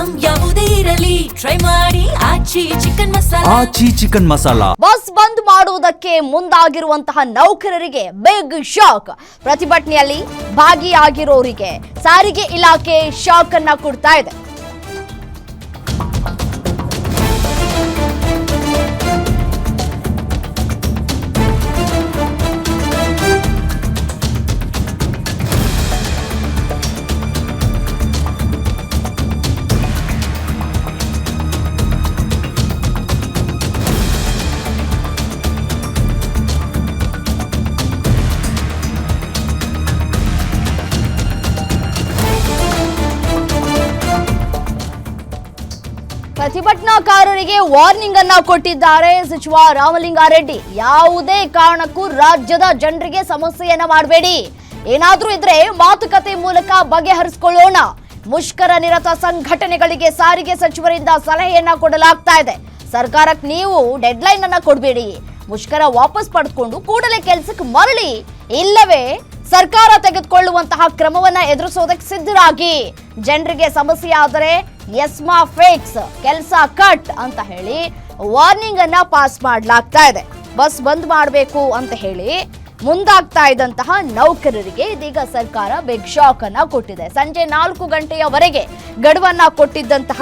Item ಯಾವುದೇ ಇರಲಿ try ಮಾಡಿ ಆಚಿ ಚಿಕನ್ ಮಸಾಲಾ. ಬಸ್ ಬಂದ್ ಮಾಡುವುದಕ್ಕೆ ಮುಂದಾಗಿರುವಂತಹ ನೌಕರರಿಗೆ ಬಿಗ್ ಶಾಕ್. ಪ್ರತಿಭಟನೆಯಲ್ಲಿ ಭಾಗಿಯಾಗಿರೋರಿಗೆ ಸಾರಿಗೆ ಇಲಾಖೆ ಶಾಕ್ ಅನ್ನ ಕೊಡ್ತಾ ಇದೆ. ಪ್ರತಿಭಟನಾಕಾರರಿಗೆ ವಾರ್ನಿಂಗ್ ಅನ್ನ ಕೊಟ್ಟಿದ್ದಾರೆ ಸಚಿವ ರಾಮಲಿಂಗಾರೆಡ್ಡಿ. ಯಾವುದೇ ಕಾರಣಕ್ಕೂ ರಾಜ್ಯದ ಜನರಿಗೆ ಸಮಸ್ಯೆಯನ್ನ ಮಾಡಬೇಡಿ, ಏನಾದ್ರೂ ಇದ್ರೆ ಮಾತುಕತೆ ಮೂಲಕ ಬಗೆಹರಿಸಿಕೊಳ್ಳೋಣ. ಮುಷ್ಕರ ನಿರತ ಸಂಘಟನೆಗಳಿಗೆ ಸಾರಿಗೆ ಸಚಿವರಿಂದ ಸಲಹೆಯನ್ನ ಕೊಡಲಾಗ್ತಾ ಇದೆ. ಸರ್ಕಾರಕ್ಕೆ ನೀವು ಡೆಡ್ಲೈನ್ ಅನ್ನ ಕೊಡಬೇಡಿ, ಮುಷ್ಕರ ವಾಪಸ್ ಪಡೆದುಕೊಂಡು ಕೂಡಲೇ ಕೆಲಸಕ್ಕೆ ಮರಳಿ, ಇಲ್ಲವೇ ಸರ್ಕಾರ ತೆಗೆದುಕೊಳ್ಳುವಂತಹ ಕ್ರಮವನ್ನ ಎದುರಿಸೋದಕ್ಕೆ ಸಿದ್ಧರಾಗಿ. ಜನರಿಗೆ ಸಮಸ್ಯೆ ಆದರೆ ಎಸ್ಮಾ ಫಿಕ್ಸ್, ಕೆಲಸ ಕಟ್ ಅಂತ ಹೇಳಿ ವಾರ್ನಿಂಗ್ ಅನ್ನ ಪಾಸ್ ಮಾಡಲಾಗ್ತಾ ಇದೆ. ಬಸ್ ಬಂದ್ ಮಾಡಬೇಕು ಅಂತ ಹೇಳಿ ಮುಂದಾಗ್ತಾ ಇದ್ದಂತಹ ನೌಕರರಿಗೆ ಇದೀಗ ಸರ್ಕಾರ ಬಿಗ್ ಶಾಕ್ ಅನ್ನ ಕೊಟ್ಟಿದೆ. ಸಂಜೆ 4 ಗಂಟೆಯವರೆಗೆ ಗಡುವನ್ನ ಕೊಟ್ಟಿದ್ದಂತಹ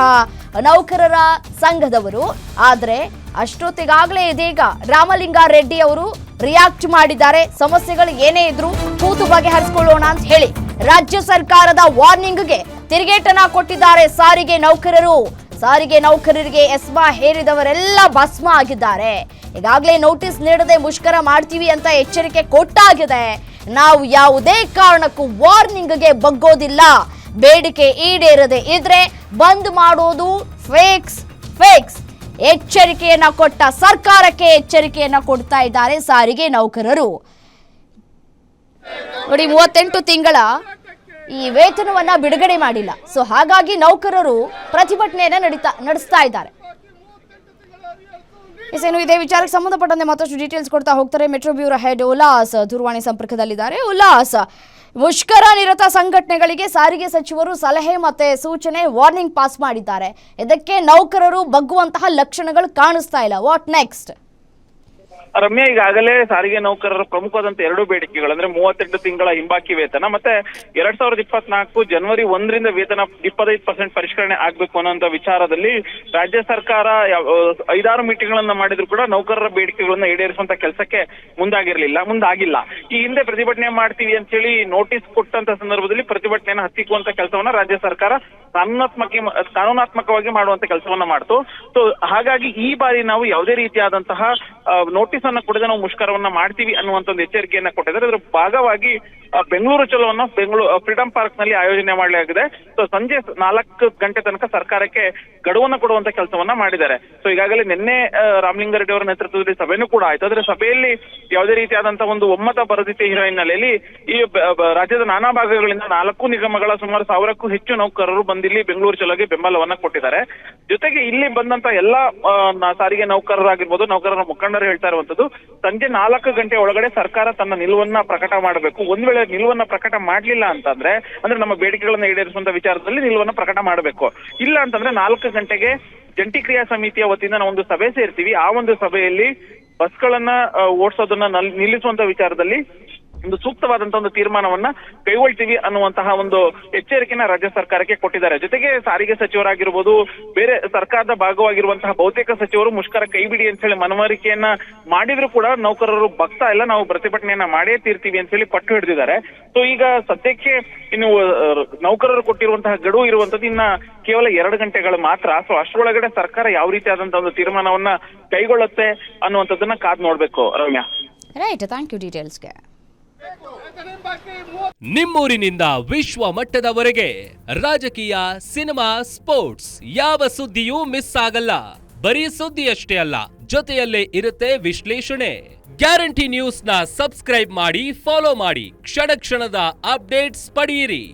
ನೌಕರರ ಸಂಘದವರು, ಆದ್ರೆ ಅಷ್ಟೊತ್ತಿಗಾಗಲೇ ಇದೀಗ ರಾಮಲಿಂಗಾರೆಡ್ಡಿ ಅವರು ರಿಯಾಕ್ಟ್ ಮಾಡಿದ್ದಾರೆ. ಸಮಸ್ಯೆಗಳು ಏನೇ ಇದ್ರು ಕೂತು ಬಗೆಹರಿಸಿಕೊಳ್ಳೋಣ ಅಂತ ಹೇಳಿ ರಾಜ್ಯ ಸರ್ಕಾರದ ವಾರ್ನಿಂಗ್ಗೆ ತಿರುಗೇಟನ್ನ ಕೊಟ್ಟಿದ್ದಾರೆ ಸಾರಿಗೆ ನೌಕರರು. ಸಾರಿಗೆ ನೌಕರರಿಗೆ ಎಸ್ಮಾ ಹೇರಿದವರೆಲ್ಲ ಭಸ್ಮ ಆಗಿದ್ದಾರೆ. ಈಗಾಗಲೇ ನೋಟಿಸ್ ನೀಡದೆ ಮುಷ್ಕರ ಮಾಡ್ತೀವಿ ಅಂತ ಎಚ್ಚರಿಕೆ ಕೊಟ್ಟಾಗಿದೆ. ನಾವು ಯಾವುದೇ ಕಾರಣಕ್ಕೂ ವಾರ್ನಿಂಗ್ಗೆ ಬಗ್ಗೋದಿಲ್ಲ, ಬೇಡಿಕೆ ಈಡೇರದೆ ಇದ್ರೆ ಬಂದ್ ಮಾಡೋದು ಫಿಕ್ಸ್. ಎಚ್ಚರಿಕೆಯನ್ನ ಕೊಟ್ಟ ಸರ್ಕಾರಕ್ಕೆ ಎಚ್ಚರಿಕೆಯನ್ನ ಕೊಡ್ತಾ ಇದ್ದಾರೆ ಸಾರಿಗೆ ನೌಕರರು. ನೋಡಿ, 38 ತಿಂಗಳ ಈ ವೇತನವನ್ನ ಬಿಡುಗಡೆ ಮಾಡಿಲ್ಲ. ಸೊ ಹಾಗಾಗಿ ನೌಕರರು ಪ್ರತಿಭಟನೆಯನ್ನ ನಡೆಸ್ತಾ ಇದ್ದಾರೆ. ಇನ್ನು ಇದೇ ವಿಚಾರಕ್ಕೆ ಸಂಬಂಧಪಟ್ಟಂತೆ ಮತ್ತಷ್ಟು ಡೀಟೇಲ್ಸ್ ಕೊಡ್ತಾ ಹೋಗ್ತಾರೆ ಮೆಟ್ರೋ ಬ್ಯೂರೋ ಹೆಡ್ ಉಲ್ಲಾಸ್ ದೂರವಾಣಿ ಸಂಪರ್ಕದಲ್ಲಿದ್ದಾರೆ. ಉಲ್ಲಾಸ್, ಮುಷ್ಕರ ನಿರತ ಸಂಘಟನೆಗಳಿಗೆ ಸಾರಿಗೆ ಸಚಿವರು ಸಲಹೆ ಮತ್ತೆ ಸೂಚನೆ ವಾರ್ನಿಂಗ್ ಪಾಸ್ ಮಾಡಿದ್ದಾರೆ. ಇದಕ್ಕೆ ನೌಕರರು ಬಗ್ಗುವಂತಹ ಲಕ್ಷಣಗಳು ಕಾಣಿಸ್ತಾ ಇಲ್ಲ. What next? ರಮ್ಯಾ, ಈಗಾಗಲೇ ಸಾರಿಗೆ ನೌಕರರ ಪ್ರಮುಖವಾದಂತ 2 ಬೇಡಿಕೆಗಳು ಅಂದ್ರೆ 38 ತಿಂಗಳ ಹಿಂಬಾಕಿ ವೇತನ ಮತ್ತೆ 2024 ಜನವರಿ 1ರಿಂದ ವೇತನ 25% ಪರಿಷ್ಕರಣೆ ಆಗ್ಬೇಕು ಅನ್ನೋಂತ ವಿಚಾರದಲ್ಲಿ ರಾಜ್ಯ ಸರ್ಕಾರ 5-6 ಮೀಟಿಂಗ್ಗಳನ್ನ ಮಾಡಿದ್ರು ಕೂಡ ನೌಕರರ ಬೇಡಿಕೆಗಳನ್ನ ಈಡೇರಿಸುವಂತ ಕೆಲಸಕ್ಕೆ ಮುಂದಾಗಿಲ್ಲ. ಈ ಹಿಂದೆ ಪ್ರತಿಭಟನೆ ಮಾಡ್ತೀವಿ ಅಂತ ಹೇಳಿ ನೋಟಿಸ್ ಕೊಟ್ಟಂತ ಸಂದರ್ಭದಲ್ಲಿ ಪ್ರತಿಭಟನೆಯನ್ನ ಹತ್ತಿಕ್ಕುವಂತ ಕೆಲಸವನ್ನ ರಾಜ್ಯ ಸರ್ಕಾರ ಕಾನೂನಾತ್ಮಕವಾಗಿ ಮಾಡುವಂತ ಕೆಲಸವನ್ನ ಮಾಡ್ತು. ಸೊ ಹಾಗಾಗಿ ಈ ಬಾರಿ ನಾವು ಯಾವುದೇ ರೀತಿಯಾದಂತಹ ನೋಟಿಸ್ ಅನ್ನ ಕೊಡದೆ ನಾವು ಮುಷ್ಕರವನ್ನ ಮಾಡ್ತೀವಿ ಅನ್ನುವಂತ ಒಂದು ಎಚ್ಚರಿಕೆಯನ್ನ ಕೊಟ್ಟಿದ್ದಾರೆ. ಅದರ ಭಾಗವಾಗಿ ಬೆಂಗಳೂರು ಚಲೋವನ್ನ ಫ್ರೀಡಂ ಪಾರ್ಕ್ ನಲ್ಲಿ ಆಯೋಜನೆ ಮಾಡಲಾಗಿದೆ. ಸೊ ಸಂಜೆ 4 ಗಂಟೆ ತನಕ ಸರ್ಕಾರಕ್ಕೆ ಗಡುವನ್ನ ಕೊಡುವಂತ ಕೆಲಸವನ್ನ ಮಾಡಿದ್ದಾರೆ. ಸೊ ಈಗಾಗಲೇ ನಿನ್ನೆ ರಾಮಲಿಂಗಾರೆಡ್ಡಿ ಅವರ ನೇತೃತ್ವದಲ್ಲಿ ಸಭೆನೂ ಕೂಡ ಆಯ್ತು. ಆದ್ರೆ ಸಭೆಯಲ್ಲಿ ಯಾವುದೇ ರೀತಿಯಾದಂತಹ ಒಂದು ಒಮ್ಮತ ಬರದಿದ್ದ ಹಿನ್ನೆಲೆಯಲ್ಲಿ ಈ ರಾಜ್ಯದ ನಾನಾ ಭಾಗಗಳಿಂದ 4 ನಿಗಮಗಳ ಸುಮಾರು 1000ಕ್ಕೂ ಹೆಚ್ಚು ನೌಕರರು ಬಂದಿಲ್ಲಿ ಬೆಂಗಳೂರು ಚಲೋಗೆ ಬೆಂಬಲವನ್ನ ಕೊಟ್ಟಿದ್ದಾರೆ. ಜೊತೆಗೆ ಇಲ್ಲಿ ಬಂದಂತ ಎಲ್ಲಾ ಸಾರಿಗೆ ನೌಕರರಾಗಿರ್ಬೋದು, ನೌಕರರ ಮುಖಂಡರು ಹೇಳ್ತಾ ಇರುವಂತದ್ದು, ಸಂಜೆ 4 ಗಂಟೆ ಒಳಗಡೆ ಸರ್ಕಾರ ತನ್ನ ನಿಲುವನ್ನ ಪ್ರಕಟ ಮಾಡಬೇಕು. ಒಂದ್ ವೇಳೆ ನಿಲುವನ್ನ ಪ್ರಕಟ ಮಾಡ್ಲಿಲ್ಲ ಅಂತಂದ್ರೆ, ಅಂದ್ರೆ ನಮ್ಮ ಬೇಡಿಕೆಗಳನ್ನ ಈಡೇರಿಸುವಂತ ವಿಚಾರದಲ್ಲಿ ನಿಲುವನ್ನ ಪ್ರಕಟ ಮಾಡಬೇಕು. ಇಲ್ಲ ಅಂತಂದ್ರೆ 4 ಗಂಟೆಗೆ ಜಂಟಿ ಕ್ರಿಯಾ ಸಮಿತಿಯ ವತಿಯಿಂದ ನಾವು ಒಂದು ಸಭೆ ಸೇರ್ತೀವಿ. ಆ ಒಂದು ಸಭೆಯಲ್ಲಿ ಬಸ್ಗಳನ್ನ ಓಡಿಸೋದನ್ನ ನಿಲ್ಲಿಸುವಂತ ವಿಚಾರದಲ್ಲಿ ಒಂದು ಸೂಕ್ತವಾದಂತಹ ಒಂದು ತೀರ್ಮಾನವನ್ನ ಕೈಗೊಳ್ತೀವಿ ಅನ್ನುವಂತಹ ಒಂದು ಎಚ್ಚರಿಕೆನ ರಾಜ್ಯ ಸರ್ಕಾರಕ್ಕೆ ಕೊಟ್ಟಿದ್ದಾರೆ. ಜೊತೆಗೆ ಸಾರಿಗೆ ಸಚಿವರಾಗಿರ್ಬೋದು, ಬೇರೆ ಸರ್ಕಾರದ ಭಾಗವಾಗಿರುವಂತಹ ಬಹುತೇಕ ಸಚಿವರು ಮುಷ್ಕರ ಕೈ ಬಿಡಿ ಅಂತ ಹೇಳಿ ಮನವರಿಕೆಯನ್ನ ಮಾಡಿದ್ರು ಕೂಡ ನೌಕರರು ಬಗ್ತಾ ಇಲ್ಲ, ನಾವು ಪ್ರತಿಭಟನೆಯನ್ನ ಮಾಡೇ ತೀರ್ತೀವಿ ಅಂತ ಹೇಳಿ ಪಟ್ಟು ಹಿಡಿದಿದ್ದಾರೆ. ಸೊ ಈಗ ಸದ್ಯಕ್ಕೆ ಇನ್ನು ನೌಕರರು ಕೊಟ್ಟಿರುವಂತಹ ಗಡುವು ಇರುವಂತದ್ದು ಇನ್ನ ಕೇವಲ 2 ಗಂಟೆಗಳು ಮಾತ್ರ. ಸೊ ಅಷ್ಟರೊಳಗಡೆ ಸರ್ಕಾರ ಯಾವ ರೀತಿಯಾದಂತಹ ಒಂದು ತೀರ್ಮಾನವನ್ನ ಕೈಗೊಳ್ಳುತ್ತೆ ಅನ್ನುವಂಥದ್ದನ್ನ ಕಾದ್ ನೋಡ್ಬೇಕು. ರಮ್ಯಾ, ರೈಟ್, ಥ್ಯಾಂಕ್ ಯು ಡೀಟೇಲ್ಸ್ಗೆ. ನಿಮ್ಮೂರಿನಿಂದ ವಿಶ್ವ ಮಟ್ಟದವರೆಗೆ ರಾಜಕೀಯ, ಸಿನಿಮಾ, ಸ್ಪೋರ್ಟ್ಸ್ ಯಾವ ಸುದ್ದಿಯೂ ಮಿಸ್ ಆಗಲ್ಲ. ಬರೀ ಸುದ್ದಿಯಷ್ಟೇ ಅಲ್ಲ, ಜೊತೆಯಲ್ಲೇ ಇರುತ್ತೆ ವಿಶ್ಲೇಷಣೆ. ಗ್ಯಾರಂಟಿ ನ್ಯೂಸ್ ನ ಸಬ್ಸ್ಕ್ರೈಬ್ ಮಾಡಿ, ಫಾಲೋ ಮಾಡಿ, ಕ್ಷಣ ಕ್ಷಣದ ಅಪ್ಡೇಟ್ಸ್ ಪಡೆಯಿರಿ.